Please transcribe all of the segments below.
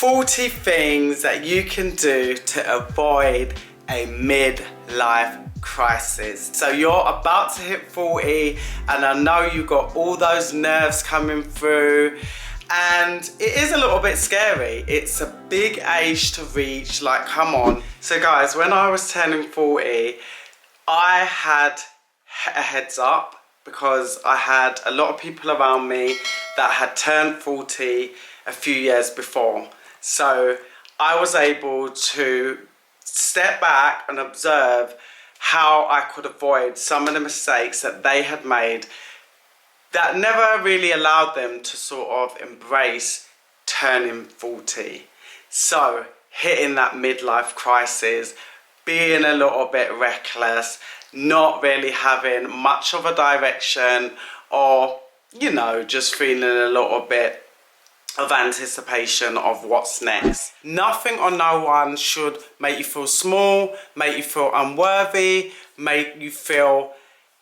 40 things that you can do to avoid a midlife crisis. So you're about to hit 40 and I know you got all those nerves coming through and it is a little bit scary. It's a big age to reach, like come on. So guys, when I was turning 40, I had a heads up because I had a lot of people around me that had turned 40 a few years before. So I was able to step back and observe how I could avoid some of the mistakes that they had made that never really allowed them to sort of embrace turning 40. So hitting that midlife crisis, being a little bit reckless, not really having much of a direction, or, you know, just feeling a little bit of anticipation of what's next. Nothing or no one should make you feel small, make you feel unworthy, make you feel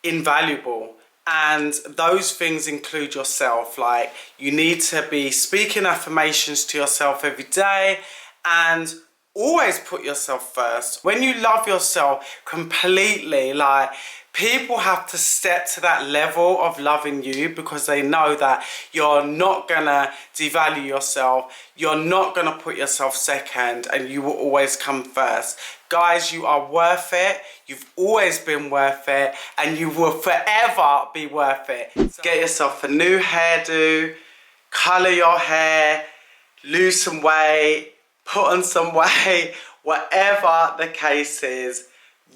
invaluable. And those things include yourself. Like, you need to be speaking affirmations to yourself every day and always put yourself first. When you love yourself completely, like, people have to step to that level of loving you because they know that you're not gonna devalue yourself, you're not gonna put yourself second, and you will always come first. Guys, you are worth it, you've always been worth it, and you will forever be worth it. So get yourself a new hairdo, colour your hair, lose some weight, put on some weight, whatever the case is.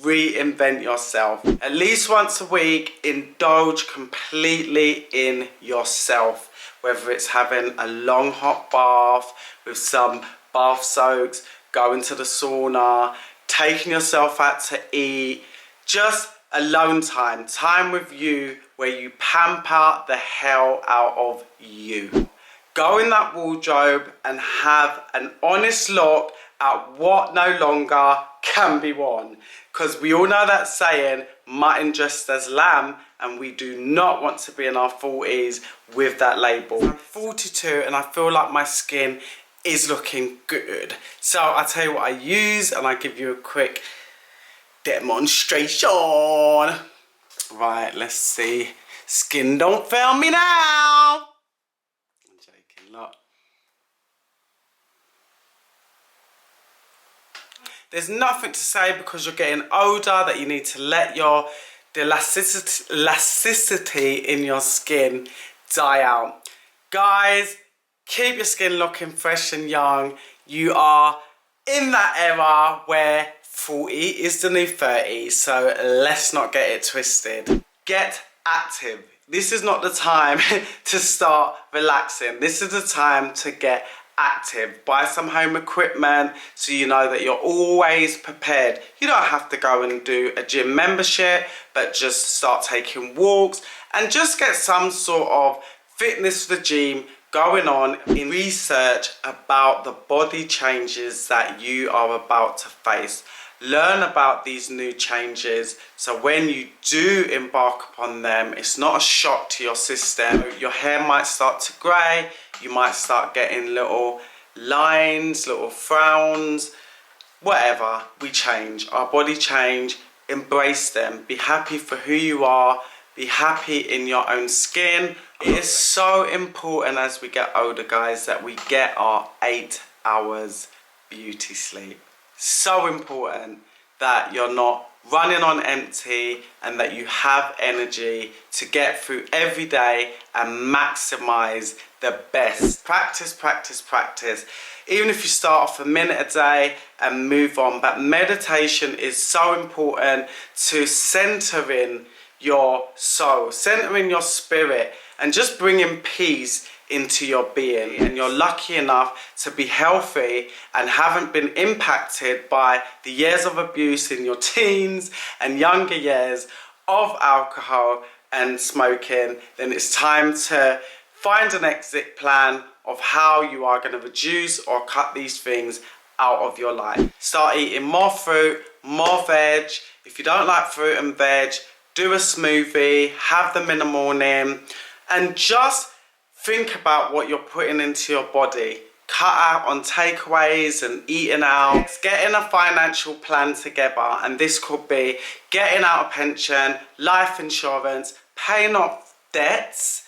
Reinvent yourself. At least once a week, indulge completely in yourself. Whether it's having a long hot bath with some bath soaks, going to the sauna, taking yourself out to eat, just alone time, time with you where you pamper the hell out of you. Go in that wardrobe and have an honest look at what no longer can be worn. Because we all know that saying, mutton dressed as lamb, and we do not want to be in our 40s with that label. I'm 42 and I feel like my skin is looking good. So I tell you what I use and I give you a quick demonstration. Right, let's see. Skin don't fail me now. I'm joking, look. There's nothing to say because you're getting older that you need to let the elasticity in your skin die out. Guys, keep your skin looking fresh and young. You are in that era where 40 is the new 30, so let's not get it twisted. Get active. This is not the time to start relaxing. This is the time to get active. Buy some home equipment so you know that you're always prepared. You don't have to go and do a gym membership, but just start taking walks and just get some sort of fitness regime going on in research about the body changes that you are about to face. Learn about these new changes so when you do embark upon them, it's not a shock to your system. Your hair might start to grey, you might start getting little lines, little frowns, whatever. We change, our body change, embrace them, be happy for who you are, be happy in your own skin. It is so important as we get older, guys, that we get our 8 hours beauty sleep. So important that you're not running on empty and that you have energy to get through every day and maximize the best. Practice, practice, practice. Even if you start off a minute a day and move on, but meditation is so important to centering your soul, centering your spirit, and just bringing peace into your being. And you're lucky enough to be healthy and haven't been impacted by the years of abuse in your teens and younger years of alcohol and smoking, then it's time to find an exit plan of how you are going to reduce or cut these things out of your life. Start eating more fruit, more veg. If you don't like fruit and veg, do a smoothie, have them in the morning, and just think about what you're putting into your body. cut out on takeaways and eating out. It's getting a financial plan together, and this could be getting out a pension, life insurance, paying off debts,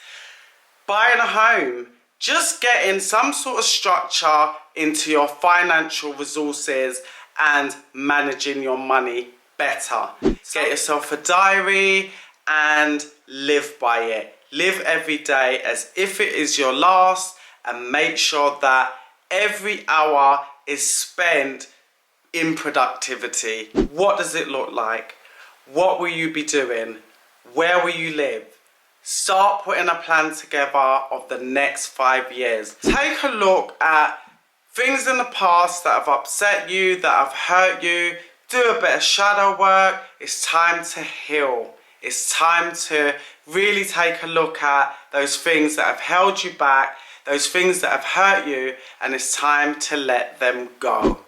buying a home, just getting some sort of structure into your financial resources and managing your money better. Get yourself a diary and live by it. Live every day as if it is your last, and make sure that every hour is spent in productivity. What does it look like? What will you be doing? Where will you live? Start putting a plan together of the next 5 years. Take a look at things in the past that have upset you, that have hurt you. Do a bit of shadow work. It's time to heal. It's time to really take a look at those things that have held you back, those things that have hurt you, and it's time to let them go.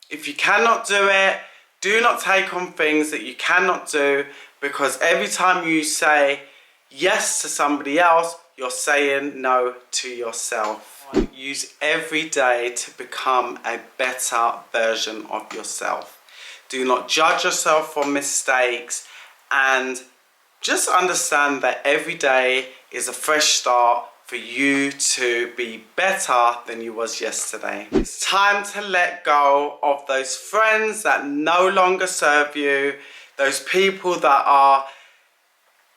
If you cannot do it, do not take on things that you cannot do, because every time you say yes to somebody else, you're saying no to yourself. Use every day to become a better version of yourself. Do not judge yourself for mistakes, and just understand that every day is a fresh start for you to be better than you was yesterday. It's time to let go of those friends that no longer serve you, those people that are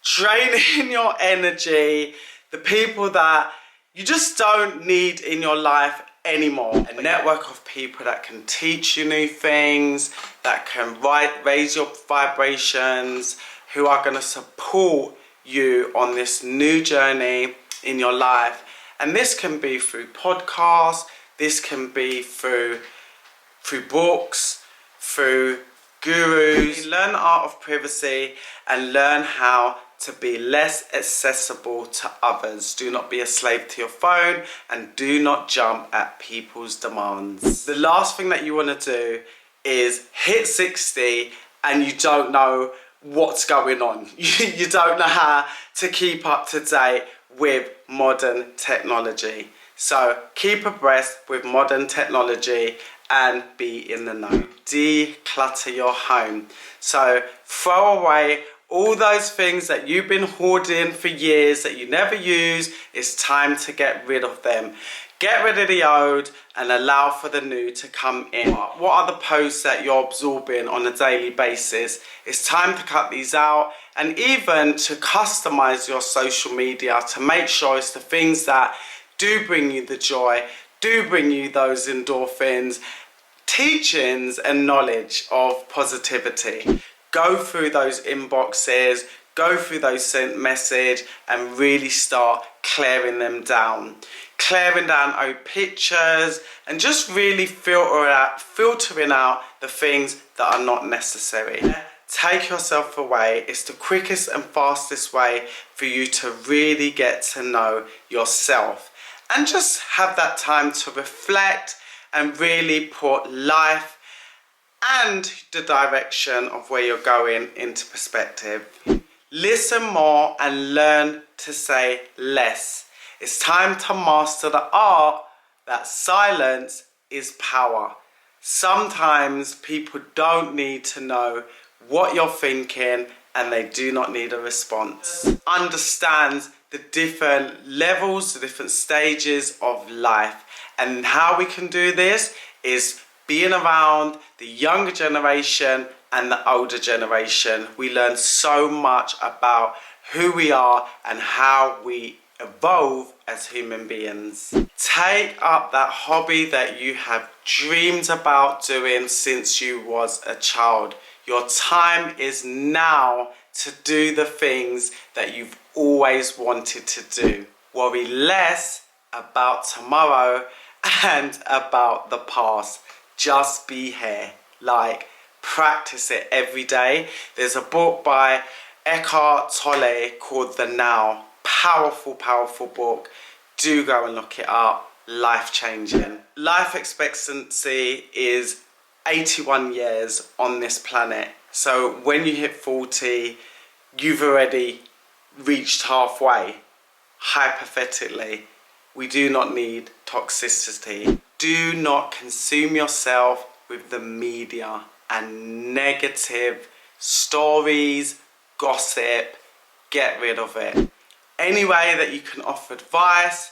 draining your energy, the people that you just don't need in your life anymore. A network of people that can teach you new things, that can raise your vibrations, who are going to support you on this new journey in your life. And this can be through podcasts, this can be through books, through gurus. Learn the art of privacy and learn how to be less accessible to others. Do not be a slave to your phone, and do not jump at people's demands. The last thing that you want to do is hit 60 and you don't know what's going on. You don't know how to keep up to date with modern technology. So keep abreast with modern technology and be in the know. Declutter your home. So throw away all those things that you've been hoarding for years that you never use. It's time to get rid of them. Get rid of the old and allow for the new to come in. What are the posts that you're absorbing on a daily basis? It's time to cut these out, and even to customize your social media to make sure it's the things that do bring you the joy, do bring you those endorphins, teachings and knowledge of positivity. Go through those inboxes, go through those sent message, and really start clearing them down. Clearing down old pictures and just really filtering out the things that are not necessary. Take yourself away. It's the quickest and fastest way for you to really get to know yourself and just have that time to reflect and really put life and the direction of where you're going into perspective. Listen more and learn to say less. It's time to master the art that silence is power. Sometimes people don't need to know what you're thinking, and they do not need a response. Understand the different levels, the different stages of life. And how we can do this is being around the younger generation and the older generation. We learn so much about who we are and how we evolve as human beings. Take up that hobby that you have dreamed about doing since you was a child. Your time is now to do the things that you've always wanted to do. Worry less about tomorrow and about the past. Just be here. Practice it every day. There's a book by Eckhart Tolle called The Now. Powerful, powerful book. Do go and look it up. Life-changing. Life expectancy is 81 years on this planet. So when you hit 40, you've already reached halfway, hypothetically. we do not need toxicity. Do not consume yourself with the media and negative stories, gossip. Get rid of it. Any way that you can offer advice,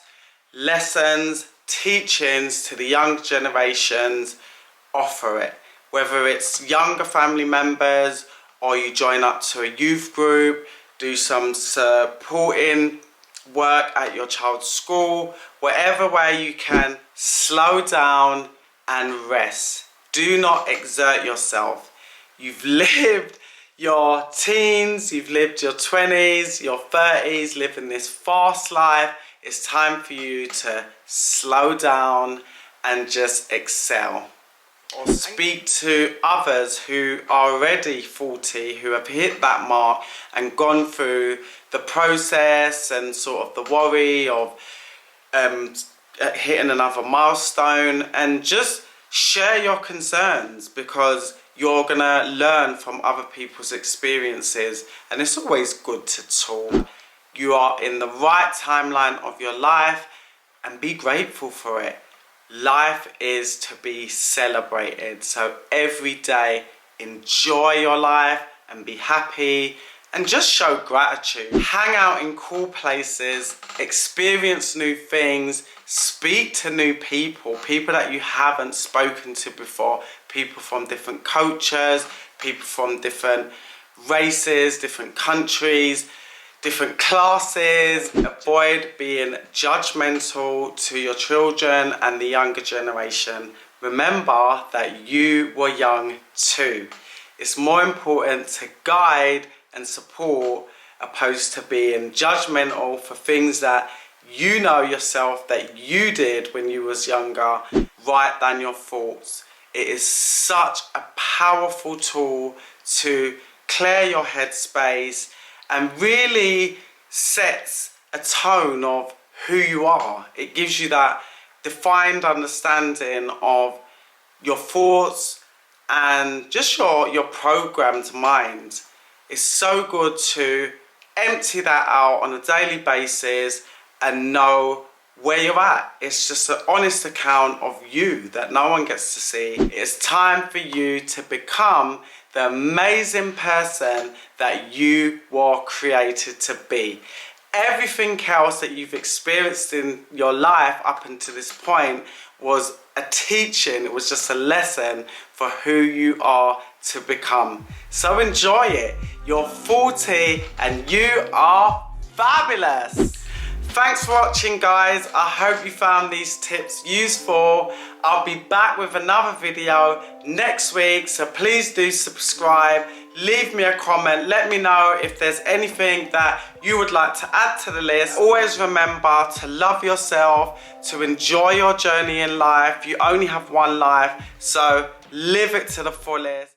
lessons, teachings to the young generations, offer it. Whether it's younger family members or you join up to a youth group, do some supporting work at your child's school, whatever way you can, slow down and rest. Do not exert yourself. You've lived your teens, you've lived your 20s, your 30s, living this fast life. It's time for you to slow down and just excel. Or speak to others who are already 40, who have hit that mark and gone through the process and sort of the worry of hitting another milestone, and just share your concerns, because you're gonna learn from other people's experiences, and it's always good to talk. You are in the right timeline of your life, and be grateful for it. Life is to be celebrated, so every day enjoy your life and be happy and just show gratitude. Hang out in cool places, experience new things, speak to new people, people that you haven't spoken to before, people from different cultures, people from different races, different countries, different classes. Avoid being judgmental to your children and the younger generation. Remember that you were young too. It's more important to guide and support opposed to being judgmental for things that you know yourself that you did when you was younger. Write down your thoughts. It is such a powerful tool to clear your headspace and really sets a tone of who you are. It gives you that defined understanding of your thoughts and just your programmed mind. It's so good to empty that out on a daily basis and know where you're at. It's just an honest account of you that no one gets to see. It's time for you to become the amazing person that you were created to be. Everything else that you've experienced in your life up until this point was a teaching. It was just a lesson for who you are to become. So enjoy it. You're 40 and you are fabulous. Thanks for watching, guys. I hope you found these tips useful. I'll be back with another video next week, so please do subscribe. Leave me a comment. Let me know if there's anything that you would like to add to the list. Always remember to love yourself, to enjoy your journey in life. You only have one life, so live it to the fullest.